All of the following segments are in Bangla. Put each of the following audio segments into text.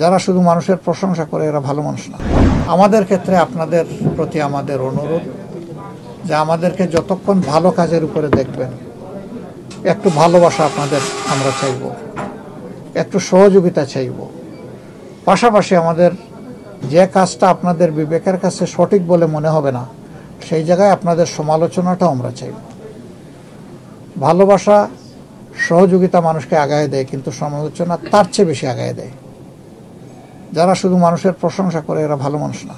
যারা শুধু মানুষের প্রশংসা করে এরা ভালো মানুষ না। আমাদের ক্ষেত্রে আপনাদের প্রতি আমাদের অনুরোধ যে আমাদেরকে যতক্ষণ ভালো কাজের উপরে দেখবেন, একটু ভালোবাসা আপনাদের আমরা চাইব, একটু সহযোগিতা চাইব। পাশাপাশি আমাদের যে কাজটা আপনাদের বিবেকের কাছে সঠিক বলে মনে হবে না, সেই জায়গায় আপনাদের সমালোচনাটাও আমরা চাইব। ভালোবাসা সহযোগিতা মানুষকে আগায় দেয়, কিন্তু সমালোচনা তার চেয়ে বেশি আগায় দেয়। যারা শুধু মানুষের প্রশংসা করে এরা ভালো মানুষ না।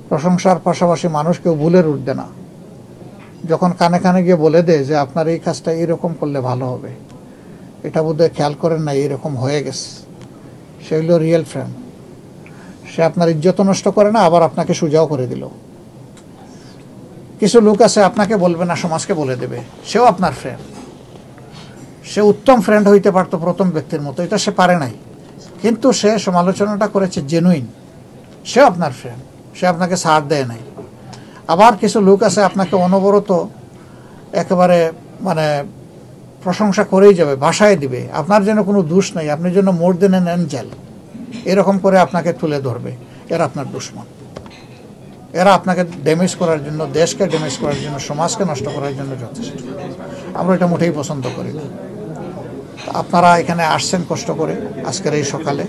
প্রশংসার পাশাপাশি মানুষকেও ভুলের উঠবে না। যখন কানে কানে গিয়ে বলে দেয় যে আপনার এই কাজটা এইরকম করলে ভালো হবে, এটা বোধহয় খেয়াল করেন না, এইরকম হয়ে গেছে, সে হইল রিয়েল ফ্রেন্ড। সে আপনার ইজ্জত নষ্ট করে না, আবার আপনাকে সুজাও করে দিল। কিছু লোক আছে আপনাকে বলবে না, সমাজকে বলে দেবে, সেও আপনার ফ্রেন্ড। সে উত্তম ফ্রেন্ড হইতে পারতো প্রথম ব্যক্তির মতো, এটা সে পারে নাই, কিন্তু সে সমালোচনাটা করেছে জেনুইন, সেও আপনার ফ্রেন্ড, সে আপনাকে ছাড় দেয় নাই। আবার কিছু লোক আছে আপনাকে অনবরত একেবারে প্রশংসা করেই যাবে, ভাষায় দিবে, আপনার যেন কোনো দোষ নেই, আপনি যেন মোর দেন অ্যান এঞ্জেল, এরকম করে আপনাকে তুলে ধরবে। এরা আপনার দুশমন। এরা আপনাকে ড্যামেজ করার জন্য, দেশকে ড্যামেজ করার জন্য, সমাজকে নষ্ট করার জন্য যথেষ্ট। আমরা এটা মোটেই পছন্দ করি না। আপনারা এখানে আসছেন কষ্ট করে আজকের এই সকালে।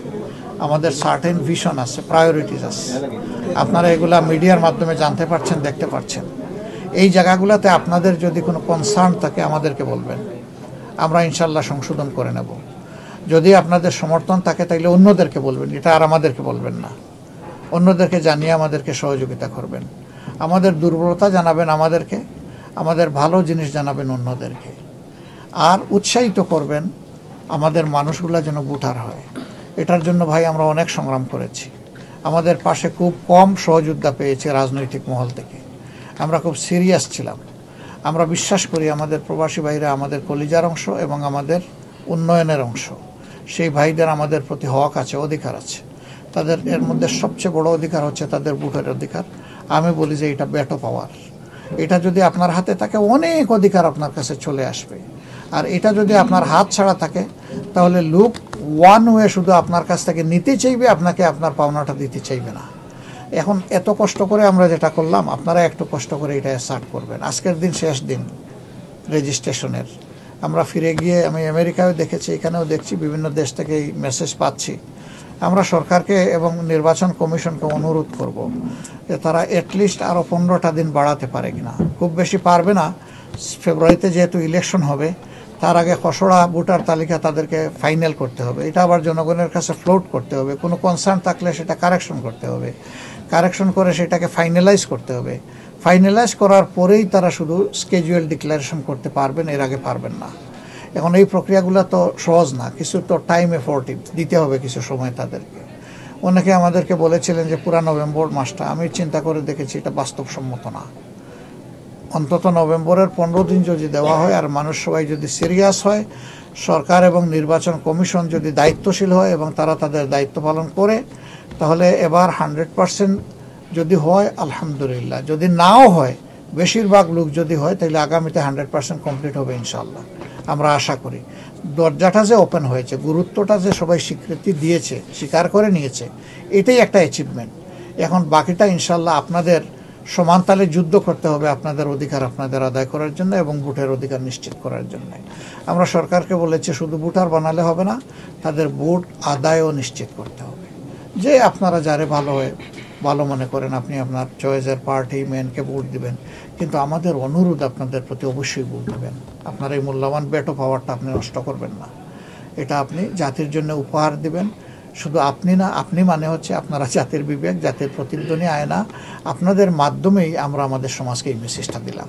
আমাদের সার্টেন ভিশন আছে, প্রায়োরিটিস আছে, আপনারা এগুলা মিডিয়ার মাধ্যমে জানতে পারছেন, দেখতে পাচ্ছেন। এই জায়গাগুলোতে আপনাদের যদি কোনো কনসার্ন থাকে আমাদেরকে বলবেন, আমরা ইনশাল্লাহ সংশোধন করে নেব। যদি আপনাদের সমর্থন থাকে তাইলে অন্যদেরকে বলবেন, এটা আর আমাদেরকে বলবেন না। অন্যদেরকে জানিয়ে আমাদেরকে সহযোগিতা করবেন। আমাদের দুর্বলতা জানাবেন আমাদেরকে, আমাদের ভালো জিনিস জানাবেন অন্যদেরকে। আর উৎসাহিত করবেন আমাদের মানুষগুলা যেন ভোটার হয়। এটার জন্য ভাই আমরা অনেক সংগ্রাম করেছি। আমাদের পাশে খুব কম সহযোদ্ধা পেয়েছে রাজনৈতিক মহল থেকে। আমরা খুব সিরিয়াস ছিলাম। আমরা বিশ্বাস করি আমাদের প্রবাসী ভাইরা আমাদের কলিজার অংশ এবং আমাদের উন্নয়নের অংশ। সেই ভাইদের আমাদের প্রতি হক আছে, অধিকার আছে। তাদের এর মধ্যে সবচেয়ে বড় অধিকার হচ্ছে তাদের ভোটের অধিকার। আমি বলি যে এটা ব্যাটো পাওয়ার। এটা যদি আপনার হাতে থাকে, অনেক অধিকার আপনার কাছে চলে আসবে। আর এটা যদি আপনার হাত ছাড়া থাকে, তাহলে লোক ওয়ান ওয়ে শুধু আপনার কাছ থেকে নিতে চাইবে, আপনাকে আপনার পাওনাটা দিতে চাইবে না। এখন এত কষ্ট করে আমরা যেটা করলাম, আপনারা একটু কষ্ট করে এটা স্টার্ট করবেন। আজকের দিন শেষ দিন রেজিস্ট্রেশনের। আমরা ফিরে গিয়ে, আমি আমেরিকায় দেখেছি, এখানেও দেখছি, বিভিন্ন দেশ থেকে এই মেসেজ পাচ্ছি। আমরা সরকারকে এবং নির্বাচন কমিশনকে অনুরোধ করব যে তারা অ্যাটলিস্ট আরও 15টা দিন বাড়াতে পারে কিনা। খুব বেশি পারবে না, ফেব্রুয়ারিতে যেহেতু ইলেকশন হবে, তার আগে খসড়া ভোটার তালিকা তাদেরকে ফাইনাল করতে হবে। এটা আবার জনগণের কাছে ফ্লোট করতে হবে। কোনো কনসার্ন থাকলে সেটা কারেকশন করতে হবে, কারেকশন করে সেটাকে ফাইনালাইজ করতে হবে। ফাইনালাইজ করার পরেই তারা শুধু স্কেজুয়াল ডিক্লারেশন করতে পারবেন, এর আগে পারবেন না। এখন এই প্রক্রিয়াগুলো তো সহজ না, কিছু তো টাইম এফোর্ট দিতে হবে, কিছু সময় তাদেরকে। অনেকে আমাদেরকে বলেছিলেন যে পুরা নভেম্বর মাসটা, আমি চিন্তা করে দেখেছি এটা বাস্তবসম্মত না। অন্তত নভেম্বরের 15 দিন যদি দেওয়া হয়, আর মানুষ সবাই যদি সিরিয়াস হয়, সরকার এবং নির্বাচন কমিশন যদি দায়িত্বশীল হয় এবং তারা তাদের দায়িত্ব পালন করে, তাহলে এবার 100% যদি হয় আলহামদুলিল্লাহ। যদি নাও হয়, বেশিরভাগ লোক যদি হয়, তাহলে আগামীতে 100% কমপ্লিট হবে ইনশাল্লাহ। আমরা আশা করি দরজাটা যে ওপেন হয়েছে, গুরুত্বটা যে সবাই স্বীকৃতি দিয়েছে, স্বীকার করে নিয়েছে, এটাই একটা অ্যাচিভমেন্ট। এখন বাকিটা ইনশাল্লাহ আপনাদের সমান তালে যুদ্ধ করতে হবে আপনাদের অধিকার আপনাদের আদায় করার জন্য এবং ভোটের অধিকার নিশ্চিত করার জন্য। আমরা সরকারকে বলেছি শুধু ভোটার বানালে হবে না, তাদের ভোট আদায়ও নিশ্চিত করতে হবে। যে আপনারা যারে ভালো মনে করেন, আপনি আপনার চয়েসের পার্টি ম্যানকে ভোট দিবেন, কিন্তু আমাদের অনুরোধ আপনাদের প্রতি অবশ্যই ভোট দেবেন। আপনার এই মূল্যবান ব্যাটো পাওয়ারটা আপনি নষ্ট করবেন না। এটা আপনি জাতির জন্য উপহার দিবেন। শুধু আপনি না, আপনি মানে হচ্ছে আপনারা জাতির বিবেক, জাতির প্রতিধ্বনি আয়না। আপনাদের মাধ্যমেই আমরা আমাদের সমাজকে এই মেসেজটা দিলাম।